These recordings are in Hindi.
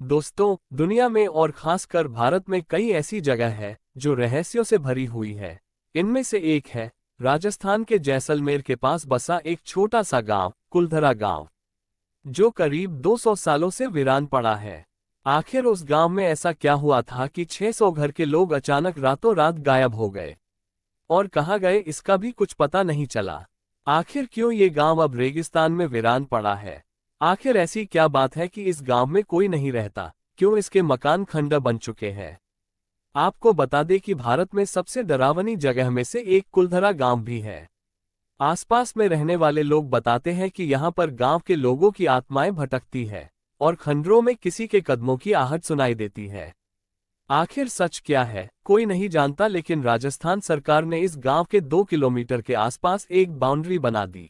दोस्तों, दुनिया में और खासकर भारत में कई ऐसी जगह है जो रहस्यों से भरी हुई है। इनमें से एक है राजस्थान के जैसलमेर के पास बसा एक छोटा सा गांव, कुलधरा गांव, जो करीब 200 सालों से वीरान पड़ा है। आखिर उस गांव में ऐसा क्या हुआ था कि 600 घर के लोग अचानक रातों रात गायब हो गए और कहाँ गए इसका भी कुछ पता नहीं चला। आखिर क्यों ये गांव अब रेगिस्तान में वीरान पड़ा है? आखिर ऐसी क्या बात है कि इस गांव में कोई नहीं रहता? क्यों इसके मकान खंडर बन चुके हैं? आपको बता दें कि भारत में सबसे डरावनी जगह में से एक कुलधरा गांव भी है। आसपास में रहने वाले लोग बताते हैं कि यहाँ पर गांव के लोगों की आत्माएं भटकती है और खंडरों में किसी के कदमों की आहट सुनाई देती है। आखिर सच क्या है, कोई नहीं जानता, लेकिन राजस्थान सरकार ने इस गांव के 2 किलोमीटर के आसपास एक बाउंड्री बना दी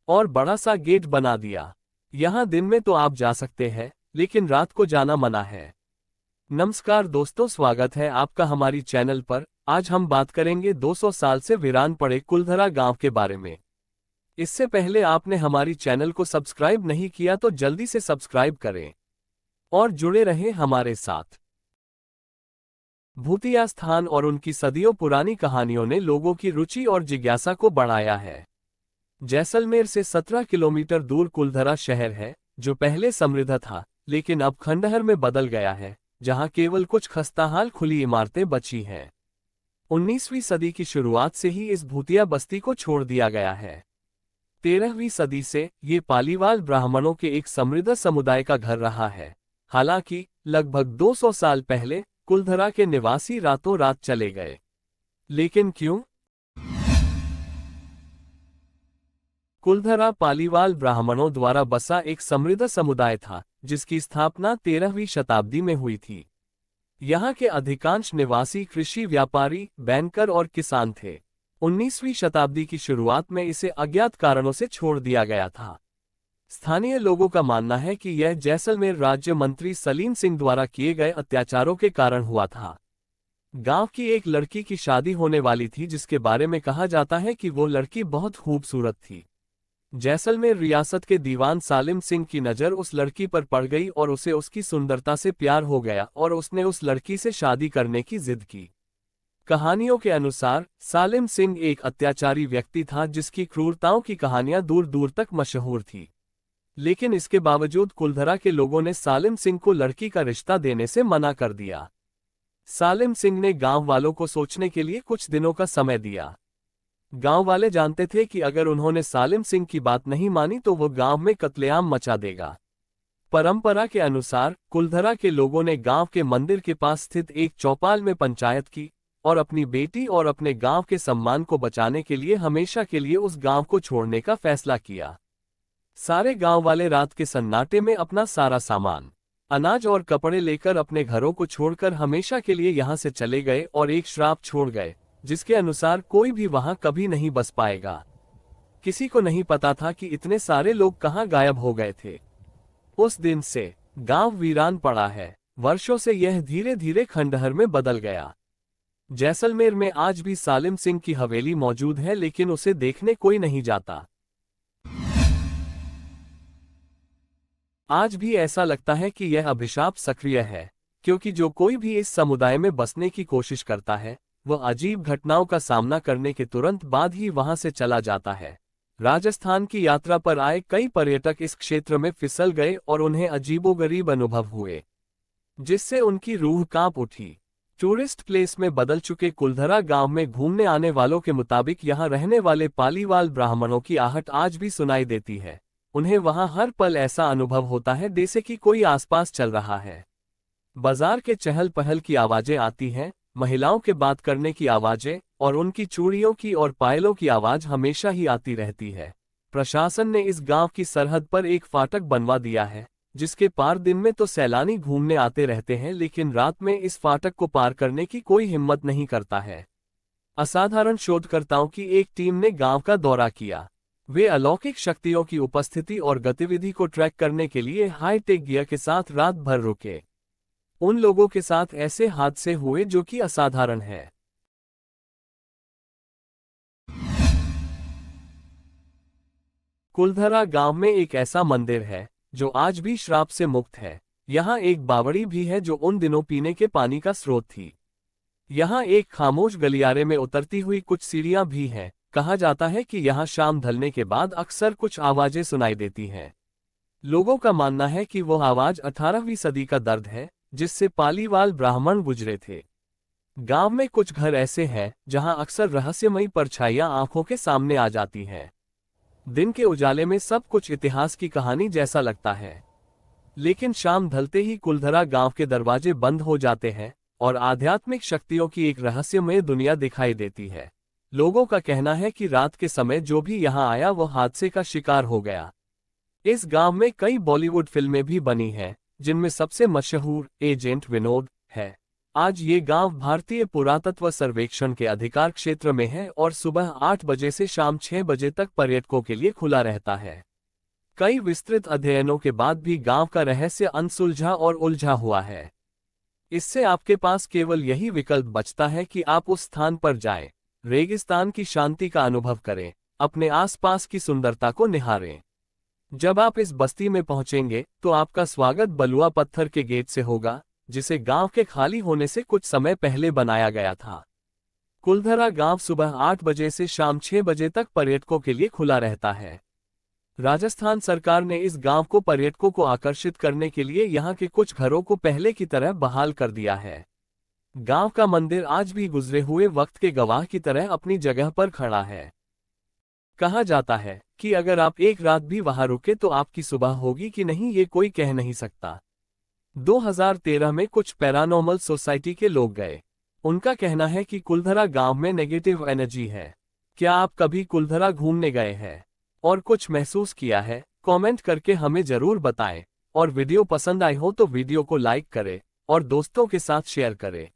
और बड़ा सा गेट बना दिया। यहाँ दिन में तो आप जा सकते हैं, लेकिन रात को जाना मना है। नमस्कार दोस्तों, स्वागत है आपका हमारी चैनल पर। आज हम बात करेंगे 200 साल से वीरान पड़े कुलधरा गांव के बारे में। इससे पहले आपने हमारी चैनल को सब्सक्राइब नहीं किया तो जल्दी से सब्सक्राइब करें और जुड़े रहें हमारे साथ। भूतिया स्थान और उनकी सदियों पुरानी कहानियों ने लोगों की रुचि और जिज्ञासा को बढ़ाया है। जैसलमेर से 17 किलोमीटर दूर कुलधरा शहर है, जो पहले समृद्ध था लेकिन अब खंडहर में बदल गया है, जहां केवल कुछ खस्ताहाल खुली इमारतें बची हैं। 19वीं सदी की शुरुआत से ही इस भूतिया बस्ती को छोड़ दिया गया है। 13वीं सदी से ये पालीवाल ब्राह्मणों के एक समृद्ध समुदाय का घर रहा है। हालांकि लगभग 200 साल पहले कुलधरा के निवासी रातों रात चले गए। लेकिन क्यों? कुलधरा पालीवाल ब्राह्मणों द्वारा बसा एक समृद्ध समुदाय था, जिसकी स्थापना 13वीं शताब्दी में हुई थी। यहाँ के अधिकांश निवासी कृषि व्यापारी, बैंकर और किसान थे। 19वीं शताब्दी की शुरुआत में इसे अज्ञात कारणों से छोड़ दिया गया था। स्थानीय लोगों का मानना है कि यह जैसलमेर राज्य मंत्री सलीम सिंह द्वारा किए गए अत्याचारों के कारण हुआ था। गांव की एक लड़की की शादी होने वाली थी, जिसके बारे में कहा जाता है कि वो लड़की बहुत खूबसूरत थी। जैसलमेर रियासत के दीवान सालिम सिंह की नज़र उस लड़की पर पड़ गई और उसे उसकी सुंदरता से प्यार हो गया और उसने उस लड़की से शादी करने की जिद की। कहानियों के अनुसार सालिम सिंह एक अत्याचारी व्यक्ति था, जिसकी क्रूरताओं की कहानियां दूर दूर तक मशहूर थी। लेकिन इसके बावजूद कुलधरा के लोगों ने सालिम सिंह को लड़की का रिश्ता देने से मना कर दिया। सालिम सिंह ने गांव वालों को सोचने के लिए कुछ दिनों का समय दिया। गांव वाले जानते थे कि अगर उन्होंने सालिम सिंह की बात नहीं मानी तो वो गांव में कत्लेआम मचा देगा। परंपरा के अनुसार कुलधरा के लोगों ने गांव के मंदिर के पास स्थित एक चौपाल में पंचायत की और अपनी बेटी और अपने गांव के सम्मान को बचाने के लिए हमेशा के लिए उस गांव को छोड़ने का फैसला किया। सारे गांव वाले रात के सन्नाटे में अपना सारा सामान, अनाज और कपड़े लेकर अपने घरों को छोड़कर हमेशा के लिए यहां से चले गए और एक श्राप छोड़ गए, जिसके अनुसार कोई भी वहां कभी नहीं बस पाएगा। किसी को नहीं पता था कि इतने सारे लोग कहां गायब हो गए थे। उस दिन से गांव वीरान पड़ा है। वर्षों से यह धीरे धीरे खंडहर में बदल गया। जैसलमेर में आज भी सालिम सिंह की हवेली मौजूद है, लेकिन उसे देखने कोई नहीं जाता। आज भी ऐसा लगता है कि यह अभिशाप सक्रिय है, क्योंकि जो कोई भी इस समुदाय में बसने की कोशिश करता है, वह अजीब घटनाओं का सामना करने के तुरंत बाद ही वहां से चला जाता है। राजस्थान की यात्रा पर आए कई पर्यटक इस क्षेत्र में फिसल गए और उन्हें अजीबोगरीब अनुभव हुए, जिससे उनकी रूह कांप उठी। टूरिस्ट प्लेस में बदल चुके कुलधरा गांव में घूमने आने वालों के मुताबिक यहां रहने वाले पालीवाल ब्राह्मणों की आहट आज भी सुनाई देती है। उन्हें वहां हर पल ऐसा अनुभव होता है जैसे कि कोई आसपास चल रहा है। बाजार के चहल पहल की आवाजें आती हैं, महिलाओं के बात करने की आवाजें और उनकी चूड़ियों की और पायलों की आवाज हमेशा ही आती रहती है। प्रशासन ने इस गांव की सरहद पर एक फाटक बनवा दिया है, जिसके पार दिन में तो सैलानी घूमने आते रहते हैं, लेकिन रात में इस फाटक को पार करने की कोई हिम्मत नहीं करता है। असाधारण शोधकर्ताओं की एक टीम ने गांव का दौरा किया। वे अलौकिक शक्तियों की उपस्थिति और गतिविधि को ट्रैक करने के लिए हाईटेक गियर के साथ रात भर रुके। उन लोगों के साथ ऐसे हादसे हुए जो कि असाधारण है। कुलधरा गांव में एक ऐसा मंदिर है जो आज भी श्राप से मुक्त है। यहाँ एक बावड़ी भी है जो उन दिनों पीने के पानी का स्रोत थी। यहाँ एक खामोश गलियारे में उतरती हुई कुछ सीढ़ियां भी हैं। कहा जाता है कि यहाँ शाम ढलने के बाद अक्सर कुछ आवाजें सुनाई देती हैं। लोगों का मानना है कि वो आवाज 18वीं सदी का दर्द है, जिससे पालीवाल ब्राह्मण गुजरे थे। गांव में कुछ घर ऐसे हैं जहां अक्सर रहस्यमयी परछाइयां आंखों के सामने आ जाती हैं। दिन के उजाले में सब कुछ इतिहास की कहानी जैसा लगता है, लेकिन शाम ढलते ही कुलधरा गांव के दरवाजे बंद हो जाते हैं और आध्यात्मिक शक्तियों की एक रहस्यमय दुनिया दिखाई देती है। लोगों का कहना है कि रात के समय जो भी यहां आया वो हादसे का शिकार हो गया। इस गांव में कई बॉलीवुड फिल्में भी बनी हैं, जिनमें सबसे मशहूर एजेंट विनोद है। आज ये गांव भारतीय पुरातत्व सर्वेक्षण के अधिकार क्षेत्र में है और सुबह 8 बजे से शाम 6 बजे तक पर्यटकों के लिए खुला रहता है। कई विस्तृत अध्ययनों के बाद भी गांव का रहस्य अनसुलझा और उलझा हुआ है। इससे आपके पास केवल यही विकल्प बचता है कि आप उस स्थान पर जाएं, रेगिस्तान की शांति का अनुभव करें, अपने आसपास की सुंदरता को निहारें। जब आप इस बस्ती में पहुंचेंगे तो आपका स्वागत बलुआ पत्थर के गेट से होगा, जिसे गांव के खाली होने से कुछ समय पहले बनाया गया था। कुलधरा गांव सुबह 8 बजे से शाम 6 बजे तक पर्यटकों के लिए खुला रहता है। राजस्थान सरकार ने इस गांव को पर्यटकों को आकर्षित करने के लिए यहां के कुछ घरों को पहले की तरह बहाल कर दिया है। गांव का मंदिर आज भी गुजरे हुए वक्त के गवाह की तरह अपनी जगह पर खड़ा है। कहा जाता है कि अगर आप एक रात भी वहां रुके तो आपकी सुबह होगी कि नहीं ये कोई कह नहीं सकता। 2013 में कुछ पैरानॉर्मल सोसाइटी के लोग गए। उनका कहना है कि कुलधरा गांव में नेगेटिव एनर्जी है। क्या आप कभी कुलधरा घूमने गए हैं और कुछ महसूस किया है? कमेंट करके हमें जरूर बताएं। और वीडियो पसंद आई हो तो वीडियो को लाइक करें और दोस्तों के साथ शेयर करें।